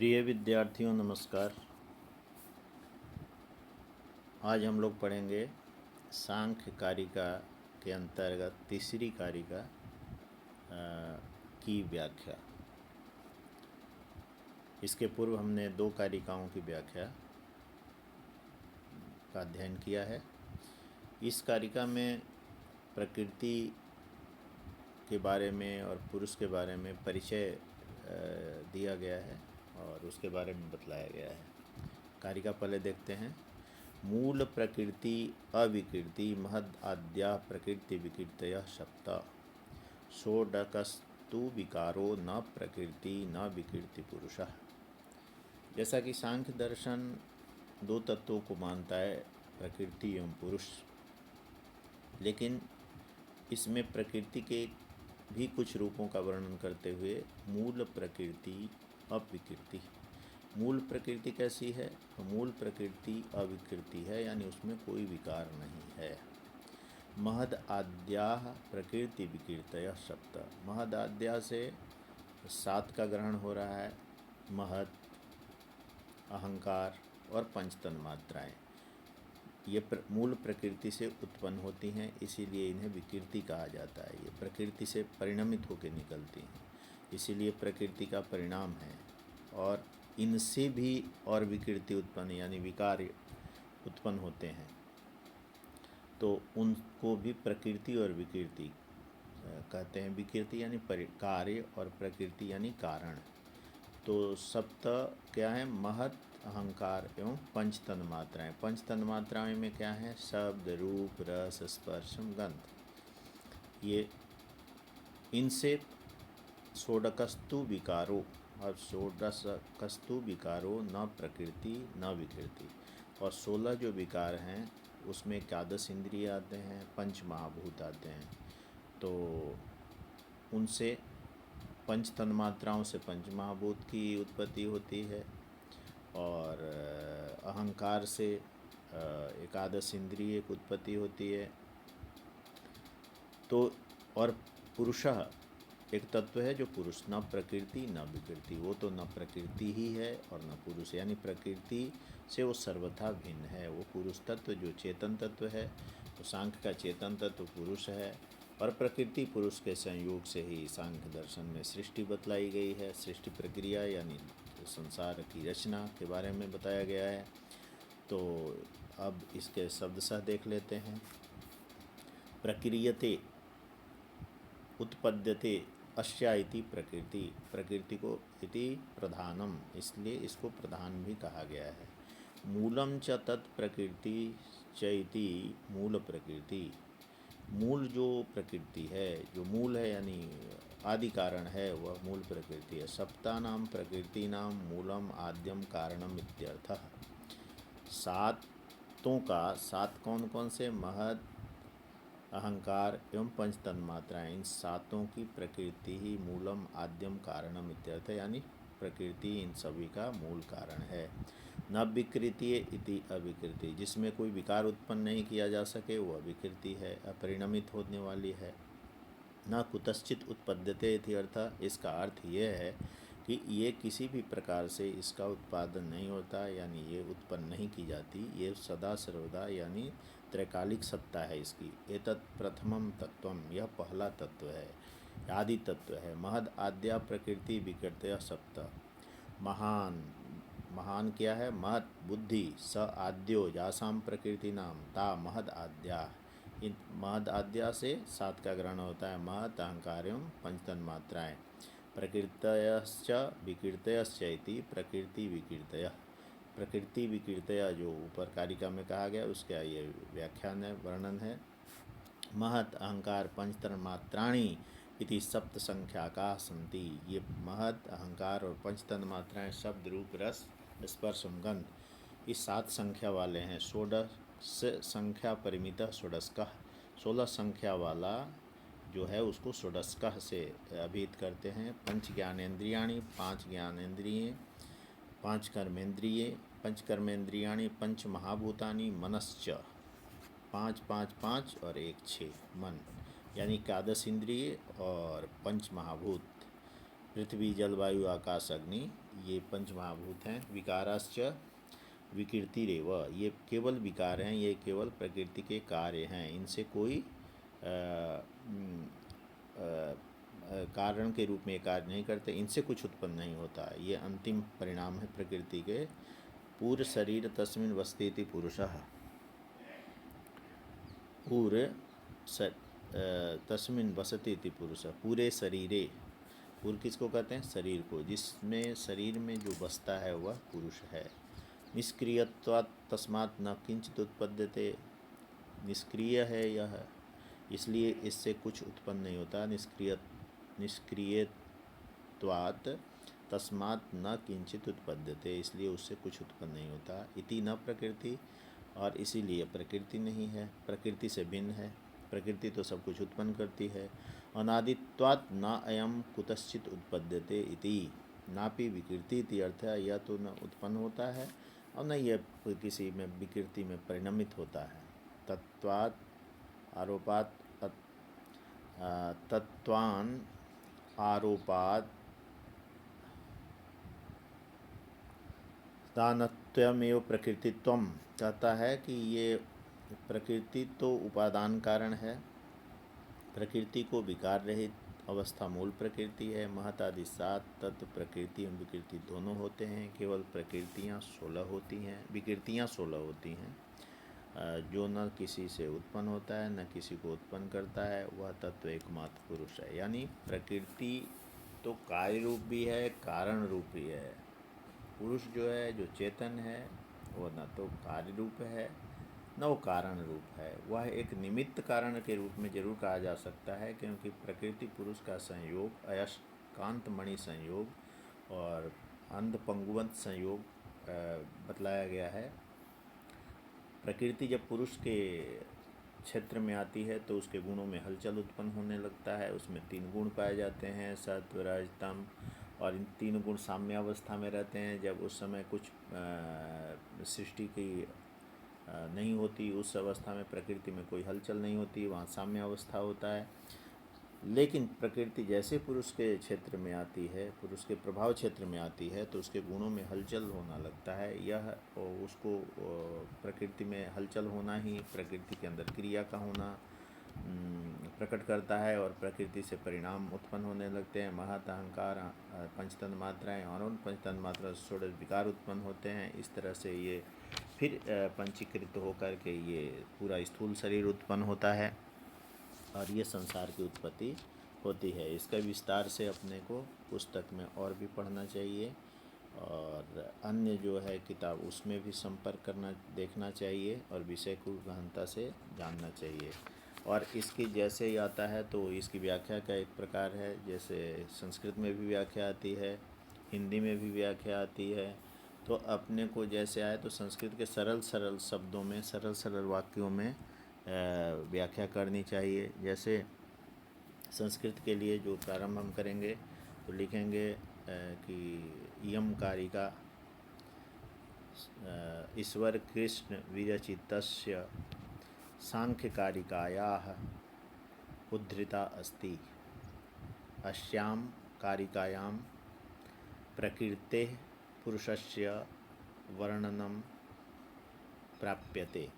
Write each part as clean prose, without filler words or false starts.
प्रिय विद्यार्थियों नमस्कार। आज हम लोग पढ़ेंगे सांख्य कारिका के अंतर्गत तीसरी कारिका की व्याख्या। इसके पूर्व हमने दो कारिकाओं की व्याख्या का अध्ययन किया है। इस कारिका में प्रकृति के बारे में और पुरुष के बारे में परिचय दिया गया है और उसके बारे में बतलाया गया है। कारिका पहले देखते हैं। मूल प्रकृति अविकृति महद आद्या प्रकृति विकृतयः सप्त षोडकस्तु विकारो न प्रकृति न विकृति पुरुषः। जैसा कि सांख्य दर्शन दो तत्वों को मानता है, प्रकृति एवं पुरुष, लेकिन इसमें प्रकृति के भी कुछ रूपों का वर्णन करते हुए मूल प्रकृति अविकृति। मूल प्रकृति कैसी है? तो मूल प्रकृति अविकृति है, यानी उसमें कोई विकार नहीं है। महद आद्याः प्रकृति विकृतयः सप्त। महद आद्या से सात का ग्रहण हो रहा है। महद, अहंकार और पंच तन्मात्राएं ये मूल प्रकृति से उत्पन्न होती हैं, इसीलिए इन्हें विकृति कहा जाता है। ये प्रकृति से परिणमित होकर निकलती हैं, इसीलिए प्रकृति का परिणाम है। और इनसे भी और विकृति उत्पन्न यानी विकार उत्पन्न होते हैं, तो उनको भी प्रकृति और विकृति कहते हैं। विकृति यानी कार्य और प्रकृति यानी कारण। तो सप्त क्या है? महत, अहंकार एवं पंच तन्मात्राएं। पंच तन्मात्राएं में क्या है? शब्द, रूप, रस, स्पर्श, गंध। ये इनसे षोडकस्तु विकारो, और षोडशकस्तु विकारो न प्रकृति न विकृति। और 16 जो विकार हैं उसमें एकादश इंद्रिय आते हैं, पंच महाभूत आते हैं। तो उनसे पंच तन्मात्राओं से पंच महाभूत की उत्पत्ति होती है, और अहंकार से एकादश इंद्रिय की उत्पत्ति होती है। तो और पुरुषः एक तत्व है जो पुरुष, न प्रकृति न विकृति। वो तो न प्रकृति ही है और न पुरुष, यानी प्रकृति से वो सर्वथा भिन्न है। वो पुरुष तत्व जो चेतन तत्व है, तो सांख्य का चेतन तत्व पुरुष है, और प्रकृति पुरुष के संयोग से ही सांख्य दर्शन में सृष्टि बतलाई गई है। सृष्टि प्रक्रिया यानी संसार की रचना के बारे में बताया गया है। तो अब इसके शब्दशः देख लेते हैं। प्रक्रियते उत्पद्यते अस्या इति प्रकृति। प्रकृति को इति प्रधानम, इसलिए इसको प्रधान भी कहा गया है। मूलम च तत्प्रकृति च इति मूल प्रकृति। मूल जो प्रकृति है, जो मूल है यानी आदि कारण है, वह मूल प्रकृति है। सप्तानाम प्रकृतीनाम मूलम आद्यम कारणम इत्यर्थः। सातों का, सात कौन कौन से? महद, अहंकार एवं पंच तन्मात्राएं, इन सातों की प्रकृति ही मूलम आद्यम कारणम इत्यर्थ, यानी प्रकृति इन सभी का मूल कारण है। न विकृति इति अविकृति। जिसमें कोई विकार उत्पन्न नहीं किया जा सके वह विकृति है, अपरिणमित होने वाली है। न कुतश्चित उत्पद्यते इति अर्थ। इसका अर्थ यह है कि ये किसी भी प्रकार से इसका उत्पादन नहीं होता, यानी ये उत्पन्न नहीं की जाती। ये सदा सर्वदा यानी त्रैकालिक सत्ता है इसकी। एतत् प्रथमम तत्वम, यह पहला तत्व है, आदि तत्व है। महद आद्या प्रकृति विकृतयः सप्त। महान, महान क्या है? महत बुद्धि, स आद्यो यासाम प्रकृति नाम ता महद आद्या। इन महद आद्या से सात का ग्रहण होता है। महत, अहंकार एवं पंच तन्मात्राएं। प्रकृतयश्च विकृतयश्च इति प्रकृति विकृतयः। प्रकृति विकृतया जो ऊपर कारिका में कहा गया उसका ये व्याख्यान है, वर्णन है। महत, अहंकार, पंच तन्मात्राणि इति सप्त संख्या का संति। ये महत, अहंकार और पंच तन्मात्राएं शब्द, रूप, रस, स्पर्श, गंध, इस 7 संख्या वाले हैं। षोडश संख्या परिमित षोडशकः। 16 संख्या वाला जो है उसको षोडशकः से अभिहित करते हैं। पंच ज्ञानेन्द्रियाणि, 5 ज्ञानेन्द्रिय, 5 कर्मेंद्रिय, पंच कर्मेंद्रियाणि, पंच महाभूतानि, मनश्च, 5 5 5 और 1 6 मन, यानी एकादश इंद्रिय और पंच महाभूत। पृथ्वी जल वायु आकाश अग्नि, ये पंच महाभूत हैं। विकाराश्च विकृतिरेव, ये केवल विकार हैं, ये केवल प्रकृति के कार्य हैं, इनसे कोई कारण के रूप में कार्य नहीं करते, इनसे कुछ उत्पन्न नहीं होता। ये अंतिम परिणाम है प्रकृति के। पूर्व शरीर तस्मिन् वसतीति पुरुषः, पूर्व तस्मिन् वसति इति पुरुषः, पूरे शरीरे, पूर्व किसको कहते हैं? शरीर को, जिसमें शरीर में जो बसता है वह पुरुष है। निष्क्रियत्वात् तस्मात् न किंचित उत्पद्यते, निष्क्रिय है यह, इसलिए इससे कुछ उत्पन्न नहीं होता। निष्क्रियत्वात् तस्मात् न किंचित उत्पद्यते, इसलिए उससे कुछ उत्पन्न नहीं होता। इति न प्रकृति, और इसीलिए प्रकृति नहीं है, प्रकृति से भिन्न है। प्रकृति तो सब कुछ उत्पन्न करती है। अनादित्वात् न अयम कुतश्चित उत्पद्यते इति नापि विकृति इति अर्थ है, यह तो न उत्पन्न होता है और न यह किसी में विकृति में परिणमित होता है। तत्वात् आरोपात तत्वान आरोपात दानत्वमेव प्रकृतित्वम, कहता है कि ये प्रकृति तो उपादान कारण है, प्रकृति को विकार रहित अवस्था मूल प्रकृति है। महत आदि 7 तत्व प्रकृति एवं विकृति दोनों होते हैं। केवल प्रकृतियाँ 16 होती हैं, विकृतियाँ 16 होती हैं। जो न किसी से उत्पन्न होता है न किसी को उत्पन्न करता है, वह तत्व एकमात्र पुरुष है। यानी प्रकृति तो कार्य रूप भी है, कारण रूप भी है। पुरुष जो है, जो चेतन है, वह न तो कार्य रूप है न वो कारण रूप है। वह एक निमित्त कारण के रूप में जरूर कहा जा सकता है, क्योंकि प्रकृति पुरुष का संयोग, अयस्कांत मणि संयोग और अंध पंगुवंत संयोग बतलाया गया है। प्रकृति जब पुरुष के क्षेत्र में आती है तो उसके गुणों में हलचल उत्पन्न होने लगता है। उसमें 3 गुण पाए जाते हैं, सत्व रज तम, और इन 3 गुण साम्यावस्था में रहते हैं। जब उस समय कुछ सृष्टि की नहीं होती, उस अवस्था में प्रकृति में कोई हलचल नहीं होती, वहाँ साम्य अवस्था होता है। लेकिन प्रकृति जैसे पुरुष के क्षेत्र में आती है, पुरुष के प्रभाव क्षेत्र में आती है, तो उसके गुणों में हलचल होना लगता है। यह उसको प्रकृति में हलचल होना ही प्रकृति के अंदर क्रिया का होना प्रकट करता है, और प्रकृति से परिणाम उत्पन्न होने लगते हैं। महत अहंकार, पंचतन मात्राएँ, और उन पंचतन मात्रा से 16 विकार उत्पन्न होते हैं। इस तरह से ये फिर पंचीकृत होकर के ये पूरा स्थूल शरीर उत्पन्न होता है और ये संसार की उत्पत्ति होती है। इसका विस्तार से अपने को पुस्तक में और भी पढ़ना चाहिए, और अन्य जो है किताब उसमें भी संपर्क करना, देखना चाहिए, और विषय को गहनता से जानना चाहिए। और इसकी जैसे ही आता है तो इसकी व्याख्या का एक प्रकार है, जैसे संस्कृत में भी व्याख्या आती है, हिंदी में भी व्याख्या आती है। तो अपने को जैसे आए तो संस्कृत के सरल सरल शब्दों में, सरल सरल वाक्यों में व्याख्या करनी चाहिए। जैसे संस्कृत के लिए जो प्रारंभ हम करेंगे तो लिखेंगे कि यम कारिका ईश्वर कृष्ण विरचितस्य सांख्यकारिकायाः उद्धृता अस्ति। अस्यां कारिकायां प्रकृतेः पुरुषस्य वर्णनं प्राप्यते।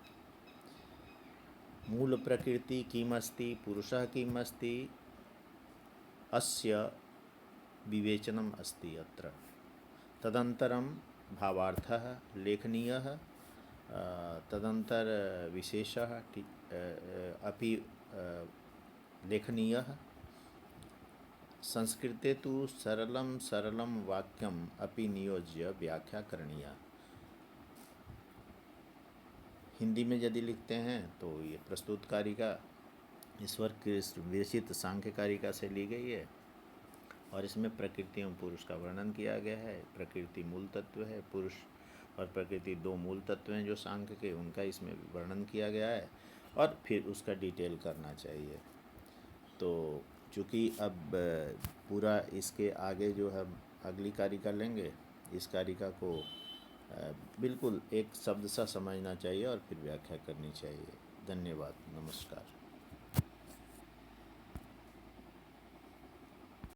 मूल प्रकृति किमस्ति, पुरुषः किमस्ति, अस्य विवेचनम् अस्ति अत्र। तदनन्तरं भावार्थः लेखनीयः, तदनन्तर विशेषः अपि लेखनीयः। संस्कृते तु सरलं सरलं वाक्यम अपि नियोज्य व्याख्या करणीया। हिंदी में यदि लिखते हैं तो ये प्रस्तुत कारिका ईश्वर के विरचित सांख्य कारिका से ली गई है, और इसमें प्रकृति एवं पुरुष का वर्णन किया गया है। प्रकृति मूल तत्व है, पुरुष और प्रकृति 2 मूल तत्व हैं जो सांख्य के, उनका इसमें वर्णन किया गया है, और फिर उसका डिटेल करना चाहिए। तो चूँकि अब पूरा इसके आगे जो है अगली कारिका लेंगे, इस कारिका को बिल्कुल एक शब्द सा समझना चाहिए और फिर व्याख्या करनी चाहिए। धन्यवाद, नमस्कार।